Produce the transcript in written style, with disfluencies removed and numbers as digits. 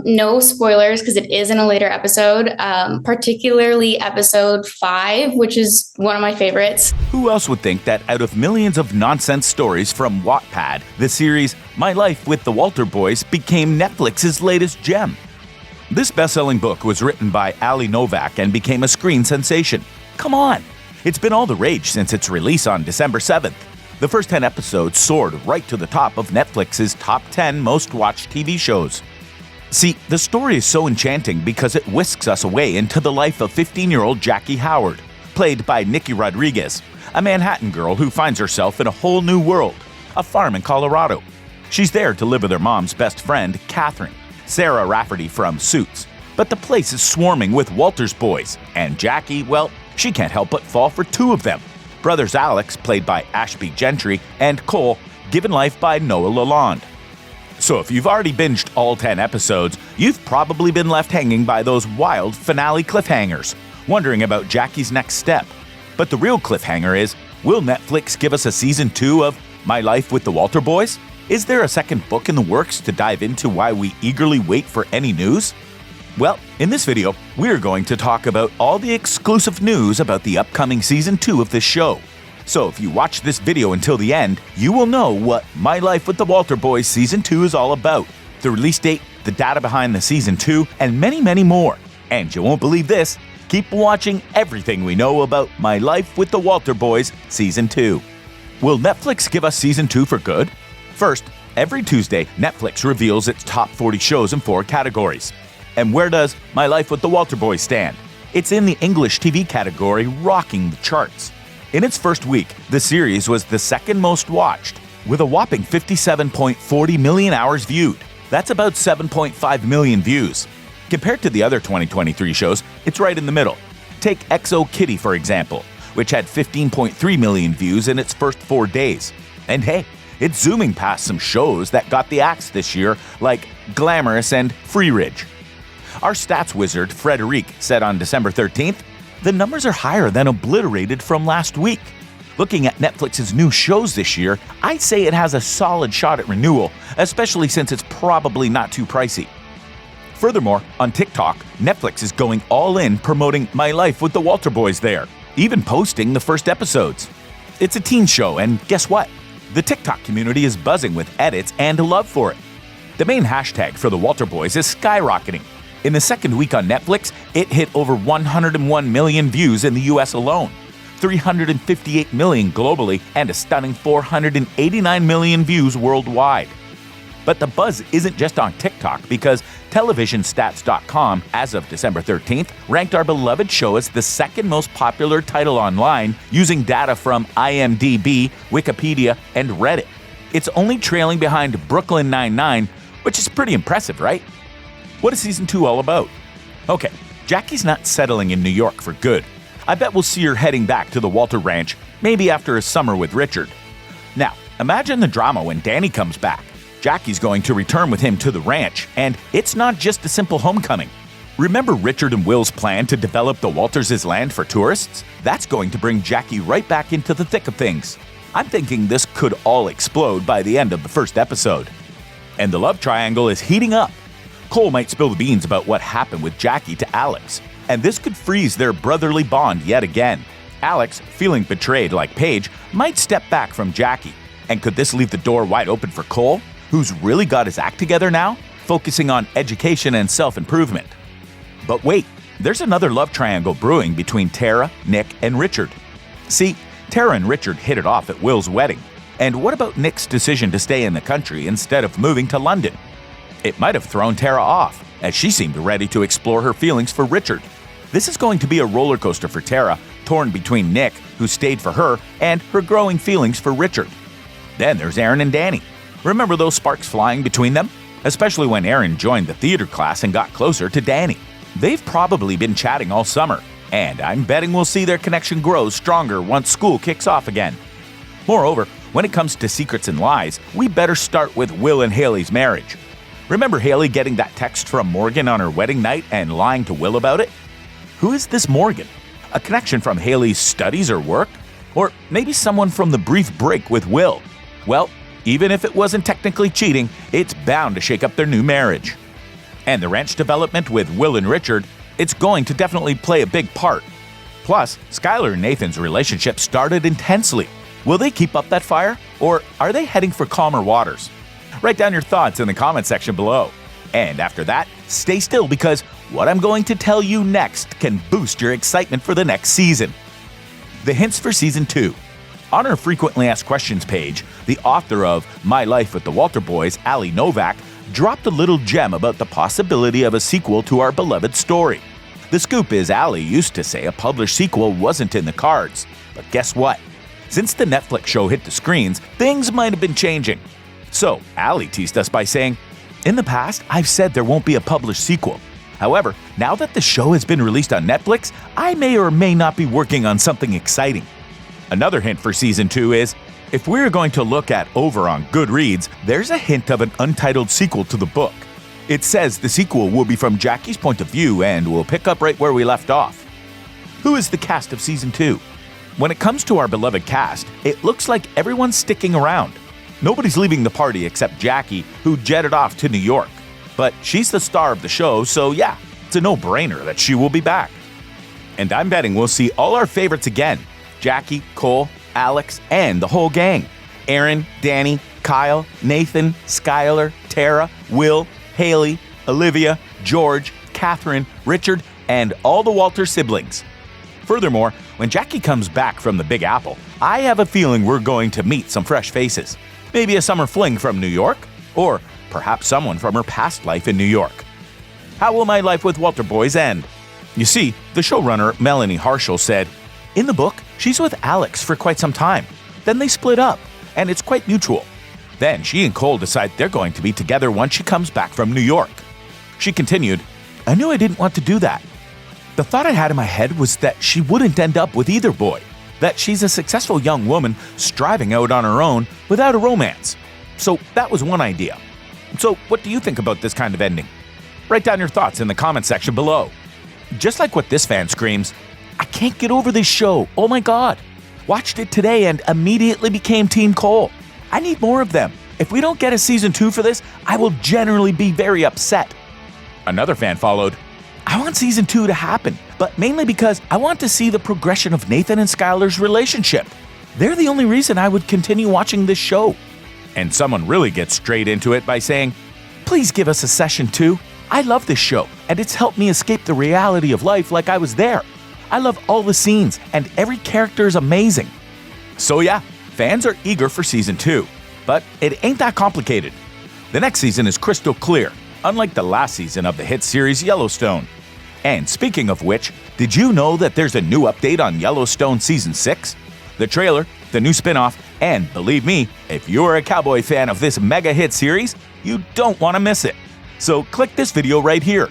No spoilers because it is in a later episode, particularly episode 5, which is one of my favorites. Who else would think that out of millions of nonsense stories from Wattpad, the series My Life with the Walter Boys became Netflix's latest gem? This best-selling book was written by Novak and became a screen sensation. Come on! It's been all the rage since its release on December 7th. The first 10 episodes soared right to the top of Netflix's top 10 most-watched TV shows. See, the story is so enchanting because it whisks us away into the life of 15-year-old Jackie Howard, played by Nikki Rodriguez, a Manhattan girl who finds herself in a whole new world, a farm in Colorado. She's there to live with her mom's best friend, Catherine, Sarah Rafferty from Suits. But the place is swarming with Walter's boys, and Jackie, well, she can't help but fall for 2 of them. Brothers Alex, played by Ashby Gentry, and Cole, given life by Noah Lalonde. So if you've already binged all 10 episodes, you've probably been left hanging by those wild finale cliffhangers, wondering about Jackie's next step. But the real cliffhanger is, will Netflix give us a season 2 of My Life with the Walter Boys? Is there a second book in the works to dive into why we eagerly wait for any news? Well, in this video, we're going to talk about all the exclusive news about the upcoming season 2 of this show. So if you watch this video until the end, you will know what My Life with the Walter Boys season 2 is all about, the release date, the data behind the season 2, and many, many more. And you won't believe this, keep watching everything we know about My Life with the Walter Boys season 2. Will Netflix give us season 2 for good? First, every Tuesday, Netflix reveals its top 40 shows in 4 categories. And where does My Life with the Walter Boys stand? It's in the English TV category, rocking the charts. In its first week, the series was the second most watched, with a whopping 57.40 million hours viewed. That's about 7.5 million views. Compared to the other 2023 shows, it's right in the middle. Take XO Kitty, for example, which had 15.3 million views in its first 4 days. And hey, it's zooming past some shows that got the axe this year, like Glamorous and Free Ridge. Our stats wizard, Frederic, said on December 13th, the numbers are higher than Obliterated from last week. Looking at Netflix's new shows this year, I'd say it has a solid shot at Renewal, especially since it's probably not too pricey. Furthermore, on TikTok, Netflix is going all in promoting My Life with the Walter Boys there, even posting the first episodes. It's a teen show, and guess what? The TikTok community is buzzing with edits and love for it. The main hashtag for the Walter Boys is skyrocketing. In the second week on Netflix, it hit over 101 million views in the US alone, 358 million globally, and a stunning 489 million views worldwide. But the buzz isn't just on TikTok, because TelevisionStats.com, as of December 13th, ranked our beloved show as the second most popular title online using data from IMDb, Wikipedia, and Reddit. It's only trailing behind Brooklyn Nine-Nine, which is pretty impressive, right? What is season 2 all about? Okay, Jackie's not settling in New York for good. I bet we'll see her heading back to the Walter Ranch, maybe after a summer with Richard. Now, imagine the drama when Danny comes back. Jackie's going to return with him to the ranch, and it's not just a simple homecoming. Remember Richard and Will's plan to develop the Walters' land for tourists? That's going to bring Jackie right back into the thick of things. I'm thinking this could all explode by the end of the first episode. And the love triangle is heating up. Cole might spill the beans about what happened with Jackie to Alex, and this could freeze their brotherly bond yet again. Alex, feeling betrayed like Paige, might step back from Jackie. And could this leave the door wide open for Cole, who's really got his act together now, focusing on education and self-improvement? But wait, there's another love triangle brewing between Tara, Nick, and Richard. See, Tara and Richard hit it off at Will's wedding. And what about Nick's decision to stay in the country instead of moving to London? It might have thrown Tara off, as she seemed ready to explore her feelings for Richard. This is going to be a roller coaster for Tara, torn between Nick, who stayed for her, and her growing feelings for Richard. Then there's Aaron and Danny. Remember those sparks flying between them? Especially when Aaron joined the theater class and got closer to Danny. They've probably been chatting all summer, and I'm betting we'll see their connection grow stronger once school kicks off again. Moreover, when it comes to secrets and lies, we better start with Will and Haley's marriage. Remember Haley getting that text from Morgan on her wedding night and lying to Will about it? Who is this Morgan? A connection from Haley's studies or work? Or maybe someone from the brief break with Will? Well, even if it wasn't technically cheating, it's bound to shake up their new marriage. And the ranch development with Will and Richard, it's going to definitely play a big part. Plus, Skylar and Nathan's relationship started intensely. Will they keep up that fire, or are they heading for calmer waters? Write down your thoughts in the comment section below. And after that, stay still because what I'm going to tell you next can boost your excitement for the next season. The hints for Season 2. On our frequently asked questions page, the author of My Life with the Walter Boys, Ali Novak, dropped a little gem about the possibility of a sequel to our beloved story. The scoop is Ali used to say a published sequel wasn't in the cards. But guess what? Since the Netflix show hit the screens, things might have been changing. So, Ali teased us by saying, "In the past, I've said there won't be a published sequel. However, now that the show has been released on Netflix, I may or may not be working on something exciting." Another hint for Season 2 is, if we're going to look at over on Goodreads, there's a hint of an untitled sequel to the book. It says the sequel will be from Jackie's point of view and will pick up right where we left off. Who is the cast of Season 2? When it comes to our beloved cast, it looks like everyone's sticking around. Nobody's leaving the party except Jackie, who jetted off to New York. But she's the star of the show, so yeah, it's a no-brainer that she will be back. And I'm betting we'll see all our favorites again. Jackie, Cole, Alex, and the whole gang. Aaron, Danny, Kyle, Nathan, Skylar, Tara, Will, Haley, Olivia, George, Catherine, Richard, and all the Walter siblings. Furthermore, when Jackie comes back from the Big Apple, I have a feeling we're going to meet some fresh faces. Maybe a summer fling from New York, or perhaps someone from her past life in New York. How will My Life with Walter Boys end? You see, the showrunner Melanie Harshel said, "In the book, she's with Alex for quite some time. Then they split up, and it's quite mutual. Then she and Cole decide they're going to be together once she comes back from New York." She continued, "I knew I didn't want to do that. The thought I had in my head was that she wouldn't end up with either boy, that she's a successful young woman striving out on her own without a romance. So that was one idea. So what do you think about this kind of ending? Write down your thoughts in the comment section below." Just like what this fan screams, "I can't get over this show, oh my god. Watched it today and immediately became Team Cole. I need more of them. If we don't get a Season 2 for this, I will generally be very upset." Another fan followed, "I want Season 2 to happen, but mainly because I want to see the progression of Nathan and Skylar's relationship. They're the only reason I would continue watching this show." And someone really gets straight into it by saying, "Please give us a Session 2. I love this show, and it's helped me escape the reality of life like I was there. I love all the scenes, and every character is amazing." So yeah, fans are eager for Season 2, but it ain't that complicated. The next season is crystal clear, unlike the last season of the hit series Yellowstone. And speaking of which, did you know that there's a new update on Yellowstone Season 6? The trailer, the new spin-off, and believe me, if you're a cowboy fan of this mega hit series, you don't want to miss it. So click this video right here